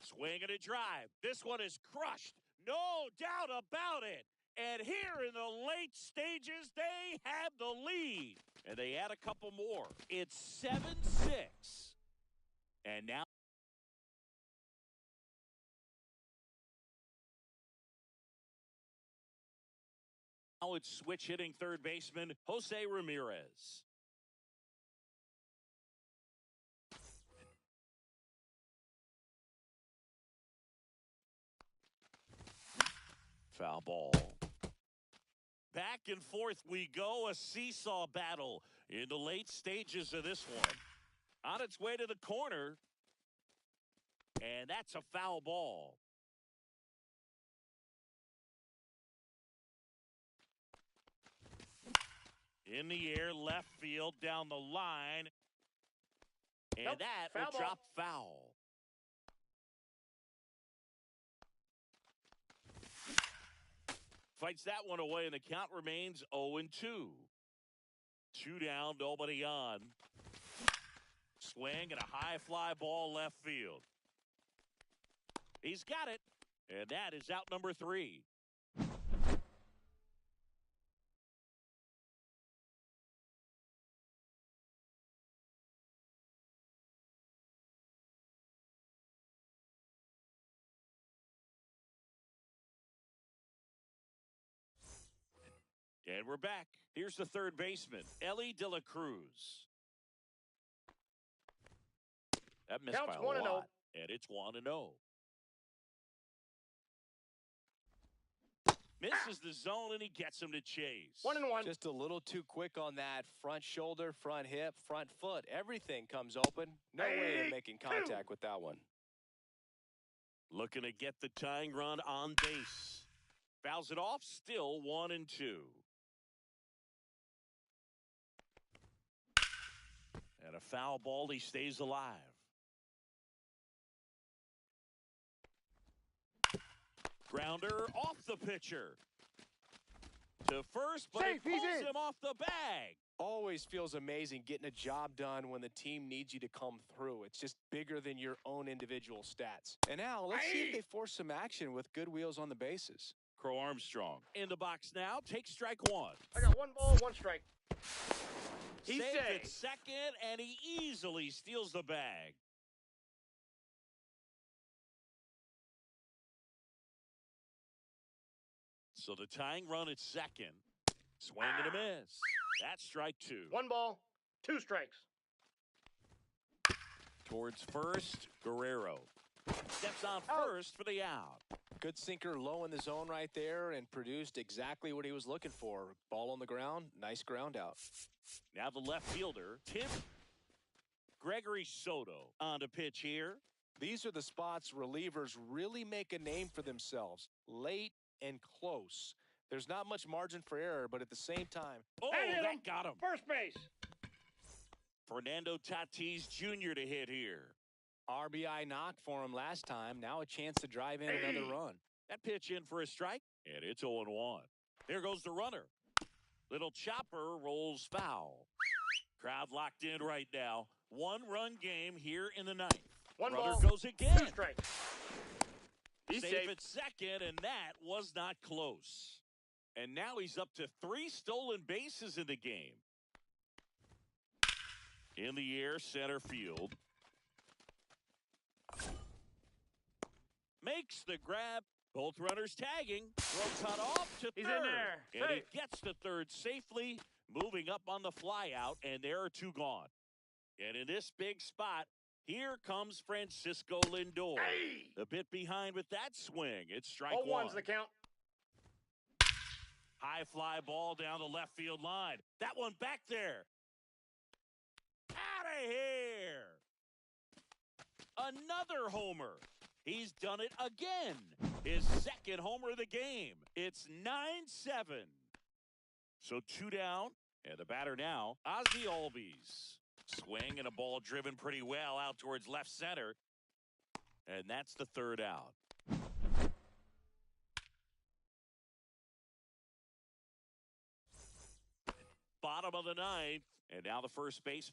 Swing and a drive. This one is crushed. No doubt about it. And here in the late stages, they have the lead. And they add a couple more. It's 7-6. And now it's switch hitting third baseman Jose Ramirez. Foul ball. Back and forth we go, a seesaw battle in the late stages of this one. On its way to the corner, and that's a foul ball. In the air, left field, down the line. And that will drop foul. Fights that one away, and the count remains 0-2. 2 down, nobody on. Swing and a high fly ball left field. He's got it, and that is out number 3. And we're back. Here's the third baseman, Elly De La Cruz. That missed by a lot, and it's 1-0. Misses the zone, and he gets him to chase. 1-1. Just a little too quick on that front shoulder, front hip, front foot. Everything comes open. No way of making contact with that one. Looking to get the tying run on base. Fouls it off, still 1-2. And a foul ball, he stays alive. Grounder off the pitcher. To first, but Safe, it pulls him off the bag. Always feels amazing getting a job done when the team needs you to come through. It's just bigger than your own individual stats. And now, let's see if they force some action with good wheels on the bases. Crow Armstrong in the box now. Take strike one. I got 1 ball, 1 strike. He's Safe safe. at second, and he easily steals the bag. So the tying run at second. Swing and a miss. That's strike 2. 1 ball, 2 strikes. Towards first, Guerrero. Steps on first for the out. Good sinker low in the zone right there and produced exactly what he was looking for. Ball on the ground, nice ground out. Now the left fielder, Tim Gregory Soto on to pitch here. These are the spots relievers really make a name for themselves. Late and close. There's not much margin for error, but at the same time. Oh, that got him. First base. Fernando Tatis Jr. to hit here. RBI knock for him last time. Now a chance to drive in another run. That pitch in for a strike, and it's 0-1. There goes the runner. Little chopper rolls foul. Crowd locked in right now. 1-run game here in the ninth. 1 Runner ball, goes again. 2 strikes. He's Safe at second, and that was not close. And now he's up to 3 stolen bases in the game. In the air, center field. Makes the grab. Both runners tagging. Throw cut off to He's third. in there. And Safe. he gets to third safely, moving up on the fly out, and there are 2 gone. And in this big spot, here comes Francisco Lindor. A bit behind with that swing. It's strike 1. 0-1's the count. High fly ball down the left field line. That one back there. Out of here. Another homer. He's done it again. His second homer of the game. It's 9-7. So 2 down. And the batter now, Ozzie Albies. Swing and a ball driven pretty well out towards left center. And that's the 3rd out. Bottom of the 9th. And now the first baseman,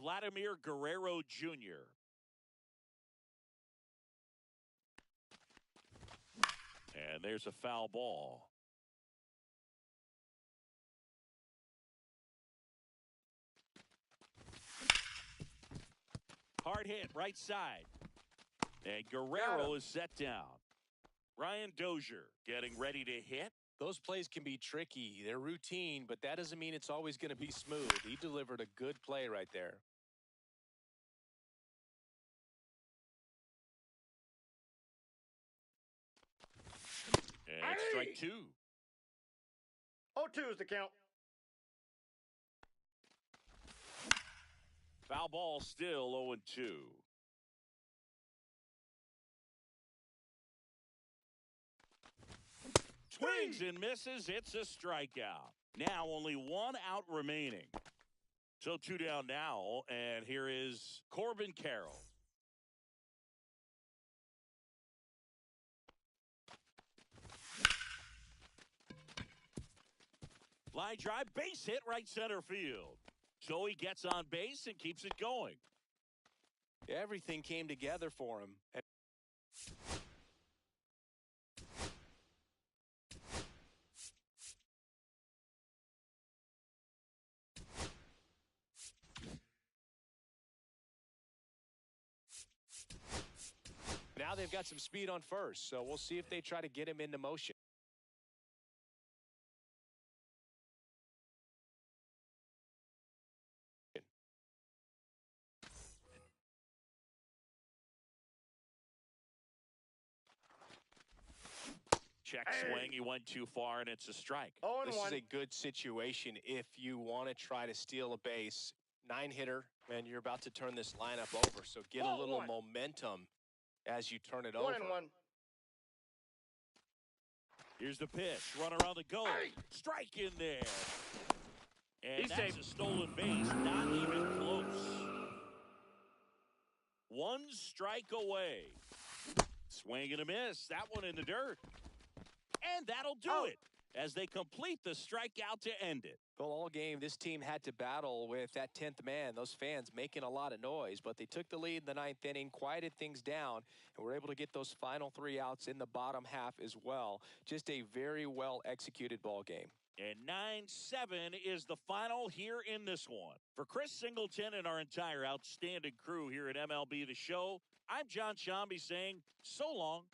Vladimir Guerrero Jr. And there's a foul ball. Hard hit, right side. And Guerrero is set down. Ryan Dozier getting ready to hit. Those plays can be tricky. They're routine, but that doesn't mean it's always going to be smooth. He delivered a good play right there. And it's strike 2. 0-2 is the count. Foul ball still 0-2. Swings and misses. It's a strikeout. Now only 1 out remaining. So 2 down now, and here is Corbin Carroll. Line drive, base hit, right center field. So he gets on base and keeps it going. Everything came together for him. Now they've got some speed on first, so we'll see if they try to get him into motion. Check swing. He went too far, and it's a strike. This is a good situation if you want to try to steal a base. 9-hitter, and you're about to turn this lineup over, so get a little momentum as you turn it over. 1-1. Here's the pitch. Runner on the go. Strike in there. And that's a stolen base. Not even close. One strike away. Swing and a miss. That one in the dirt. And that'll do it as they complete the strikeout to end it. Well, all game, this team had to battle with that 10th man, those fans making a lot of noise, but they took the lead in the 9th inning, quieted things down, and were able to get those final 3 outs in the bottom half as well. Just a very well-executed ball game. And 9-7 is the final here in this one. For Chris Singleton and our entire outstanding crew here at MLB The Show, I'm John Shambi saying so long